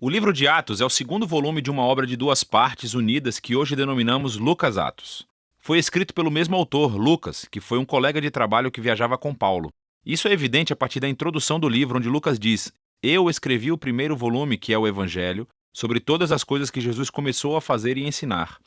O livro de Atos é o segundo volume de uma obra de duas partes unidas que hoje denominamos Lucas Atos. Foi escrito pelo mesmo autor, Lucas, que foi um colega de trabalho que viajava com Paulo. Isso é evidente a partir da introdução do livro, onde Lucas diz: "Eu escrevi o primeiro volume, que é o Evangelho, sobre todas as coisas que Jesus começou a fazer e ensinar."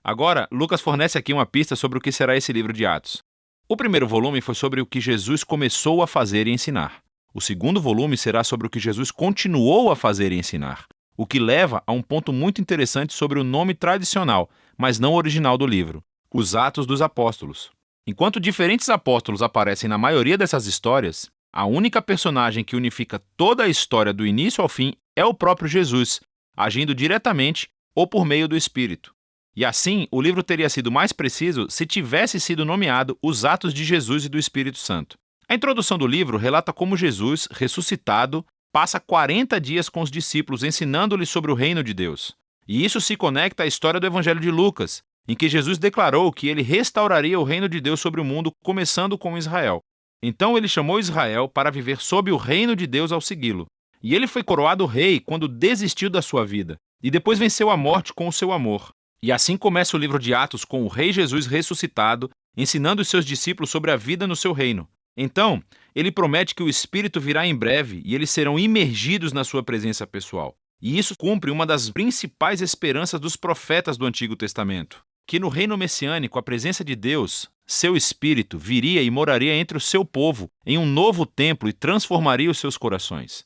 Agora, Lucas fornece aqui uma pista sobre o que será esse livro de Atos. O primeiro volume foi sobre o que Jesus começou a fazer e ensinar. O segundo volume será sobre o que Jesus continuou a fazer e ensinar, o que leva a um ponto muito interessante sobre o nome tradicional, mas não original do livro: os Atos dos Apóstolos. Enquanto diferentes apóstolos aparecem na maioria dessas histórias, a única personagem que unifica toda a história do início ao fim é o próprio Jesus, agindo diretamente ou por meio do Espírito. E assim, o livro teria sido mais preciso se tivesse sido nomeado Os Atos de Jesus e do Espírito Santo. A introdução do livro relata como Jesus, ressuscitado, passa 40 dias com os discípulos ensinando-lhes sobre o reino de Deus. E isso se conecta à história do Evangelho de Lucas, em que Jesus declarou que ele restauraria o reino de Deus sobre o mundo, começando com Israel. Então ele chamou Israel para viver sob o reino de Deus ao segui-lo. E ele foi coroado rei quando desistiu da sua vida, e depois venceu a morte com o seu amor. E assim começa o livro de Atos com o rei Jesus ressuscitado, ensinando os seus discípulos sobre a vida no seu reino. Então, ele promete que o Espírito virá em breve e eles serão imergidos na sua presença pessoal. E isso cumpre uma das principais esperanças dos profetas do Antigo Testamento: que no reino messiânico a presença de Deus, seu Espírito, viria e moraria entre o seu povo em um novo templo e transformaria os seus corações.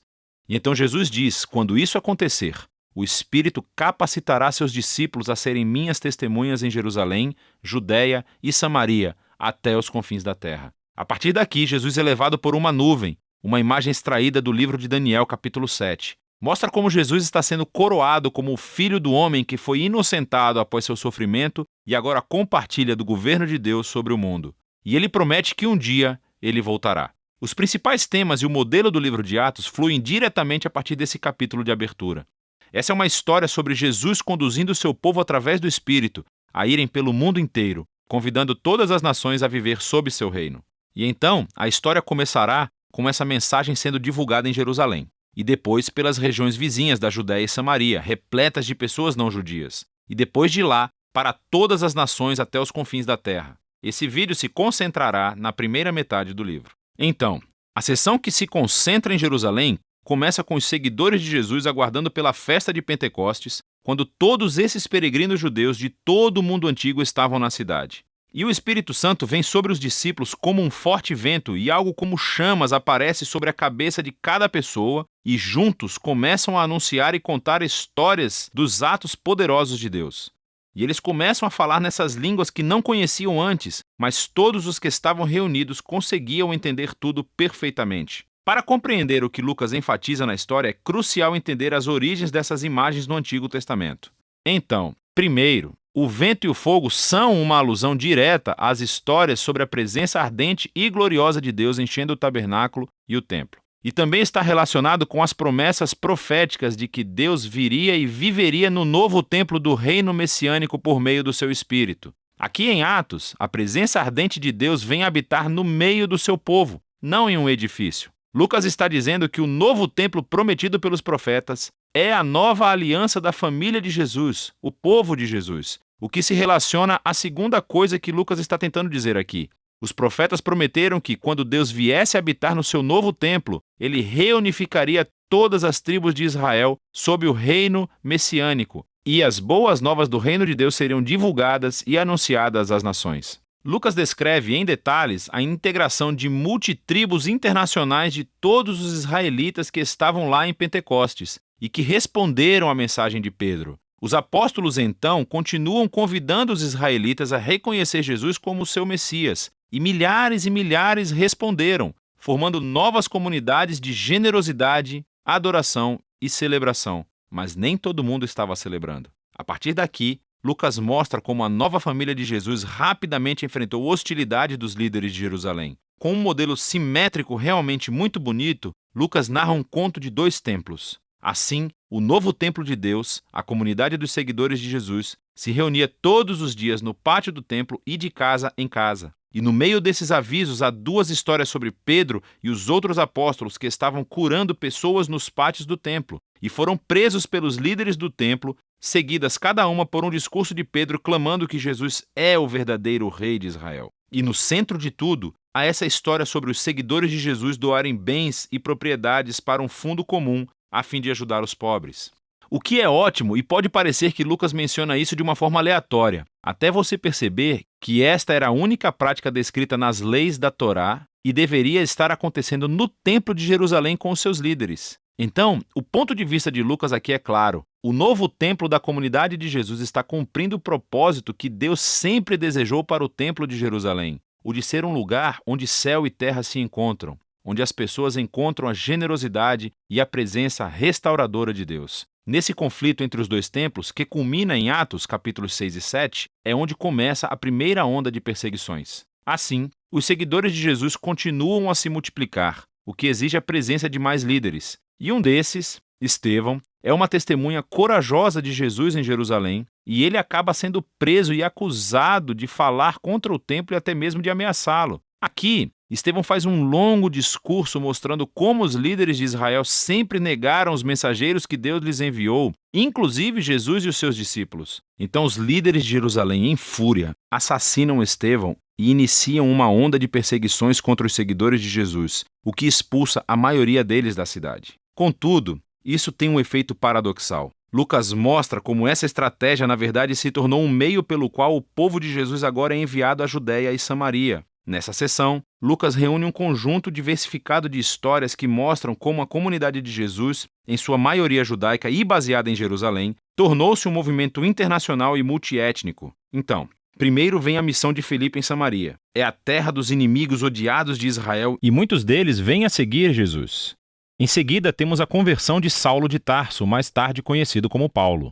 E então Jesus diz: quando isso acontecer, o Espírito capacitará seus discípulos a serem minhas testemunhas em Jerusalém, Judeia e Samaria, até os confins da terra. A partir daqui, Jesus é levado por uma nuvem, uma imagem extraída do livro de Daniel, capítulo 7. Mostra como Jesus está sendo coroado como o Filho do Homem que foi inocentado após seu sofrimento e agora compartilha do governo de Deus sobre o mundo. E ele promete que um dia ele voltará. Os principais temas e o modelo do livro de Atos fluem diretamente a partir desse capítulo de abertura. Essa é uma história sobre Jesus conduzindo o seu povo através do Espírito a irem pelo mundo inteiro, convidando todas as nações a viver sob seu reino. E então, a história começará com essa mensagem sendo divulgada em Jerusalém, e depois pelas regiões vizinhas da Judéia e Samaria, repletas de pessoas não judias, e depois de lá, para todas as nações até os confins da terra. Esse vídeo se concentrará na primeira metade do livro. Então, a seção que se concentra em Jerusalém começa com os seguidores de Jesus aguardando pela festa de Pentecostes, quando todos esses peregrinos judeus de todo o mundo antigo estavam na cidade. E o Espírito Santo vem sobre os discípulos como um forte vento e algo como chamas aparece sobre a cabeça de cada pessoa e juntos começam a anunciar e contar histórias dos atos poderosos de Deus. E eles começam a falar nessas línguas que não conheciam antes, mas todos os que estavam reunidos conseguiam entender tudo perfeitamente. Para compreender o que Lucas enfatiza na história, é crucial entender as origens dessas imagens no Antigo Testamento. Então, primeiro, o vento e o fogo são uma alusão direta às histórias sobre a presença ardente e gloriosa de Deus enchendo o tabernáculo e o templo. E também está relacionado com as promessas proféticas de que Deus viria e viveria no novo templo do reino messiânico por meio do seu Espírito. Aqui em Atos, a presença ardente de Deus vem habitar no meio do seu povo, não em um edifício. Lucas está dizendo que o novo templo prometido pelos profetas é a nova aliança da família de Jesus, o povo de Jesus, o que se relaciona à segunda coisa que Lucas está tentando dizer aqui. Os profetas prometeram que, quando Deus viesse habitar no seu novo templo, ele reunificaria todas as tribos de Israel sob o reino messiânico, e as boas novas do reino de Deus seriam divulgadas e anunciadas às nações. Lucas descreve em detalhes a integração de multitribos internacionais de todos os israelitas que estavam lá em Pentecostes e que responderam à mensagem de Pedro. Os apóstolos, então, continuam convidando os israelitas a reconhecer Jesus como o seu Messias, e milhares responderam, formando novas comunidades de generosidade, adoração e celebração. Mas nem todo mundo estava celebrando. A partir daqui, Lucas mostra como a nova família de Jesus rapidamente enfrentou hostilidade dos líderes de Jerusalém. Com um modelo simétrico realmente muito bonito, Lucas narra um conto de 2 templos. Assim, o novo templo de Deus, a comunidade dos seguidores de Jesus, se reunia todos os dias no pátio do templo e de casa em casa. E no meio desses avisos há duas histórias sobre Pedro e os outros apóstolos que estavam curando pessoas nos pátios do templo e foram presos pelos líderes do templo, seguidas cada uma por um discurso de Pedro clamando que Jesus é o verdadeiro rei de Israel. E no centro de tudo, há essa história sobre os seguidores de Jesus doarem bens e propriedades para um fundo comum a fim de ajudar os pobres. O que é ótimo e pode parecer que Lucas menciona isso de uma forma aleatória, até você perceber que esta era a única prática descrita nas leis da Torá e deveria estar acontecendo no Templo de Jerusalém com os seus líderes. Então, o ponto de vista de Lucas aqui é claro. O novo templo da comunidade de Jesus está cumprindo o propósito que Deus sempre desejou para o Templo de Jerusalém, o de ser um lugar onde céu e terra se encontram, onde as pessoas encontram a generosidade e a presença restauradora de Deus. Nesse conflito entre os dois templos, que culmina em Atos, capítulos 6 e 7, é onde começa a primeira onda de perseguições. Assim, os seguidores de Jesus continuam a se multiplicar, o que exige a presença de mais líderes. E um desses, Estevão, é uma testemunha corajosa de Jesus em Jerusalém, e ele acaba sendo preso e acusado de falar contra o templo e até mesmo de ameaçá-lo. Aqui, Estevão faz um longo discurso mostrando como os líderes de Israel sempre negaram os mensageiros que Deus lhes enviou, inclusive Jesus e os seus discípulos. Então os líderes de Jerusalém, em fúria, assassinam Estevão e iniciam uma onda de perseguições contra os seguidores de Jesus, o que expulsa a maioria deles da cidade. Contudo, isso tem um efeito paradoxal. Lucas mostra como essa estratégia, na verdade, se tornou um meio pelo qual o povo de Jesus agora é enviado à Judéia e Samaria. Nessa sessão, Lucas reúne um conjunto diversificado de histórias que mostram como a comunidade de Jesus, em sua maioria judaica e baseada em Jerusalém, tornou-se um movimento internacional e multiétnico. Então, primeiro vem a missão de Filipe em Samaria. É a terra dos inimigos odiados de Israel e muitos deles vêm a seguir Jesus. Em seguida, temos a conversão de Saulo de Tarso, mais tarde conhecido como Paulo.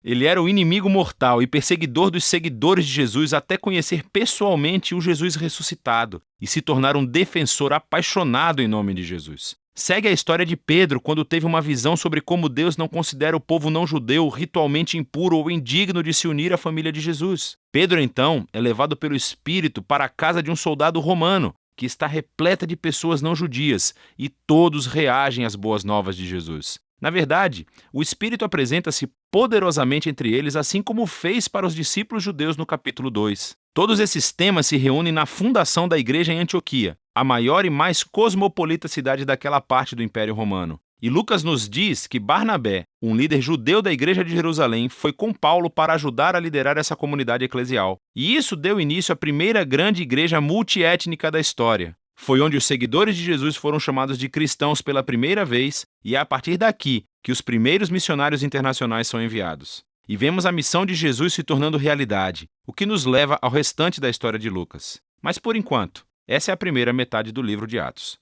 Ele era o inimigo mortal e perseguidor dos seguidores de Jesus até conhecer pessoalmente o Jesus ressuscitado e se tornar um defensor apaixonado em nome de Jesus. Segue a história de Pedro quando teve uma visão sobre como Deus não considera o povo não-judeu ritualmente impuro ou indigno de se unir à família de Jesus. Pedro, então, é levado pelo Espírito para a casa de um soldado romano, que está repleta de pessoas não-judias, e todos reagem às boas novas de Jesus. Na verdade, o Espírito apresenta-se poderosamente entre eles, assim como fez para os discípulos judeus no capítulo 2. Todos esses temas se reúnem na fundação da igreja em Antioquia, a maior e mais cosmopolita cidade daquela parte do Império Romano. E Lucas nos diz que Barnabé, um líder judeu da igreja de Jerusalém, foi com Paulo para ajudar a liderar essa comunidade eclesial. E isso deu início à primeira grande igreja multiétnica da história. Foi onde os seguidores de Jesus foram chamados de cristãos pela primeira vez, e é a partir daqui que os primeiros missionários internacionais são enviados. E vemos a missão de Jesus se tornando realidade, o que nos leva ao restante da história de Lucas. Mas por enquanto, essa é a primeira metade do livro de Atos.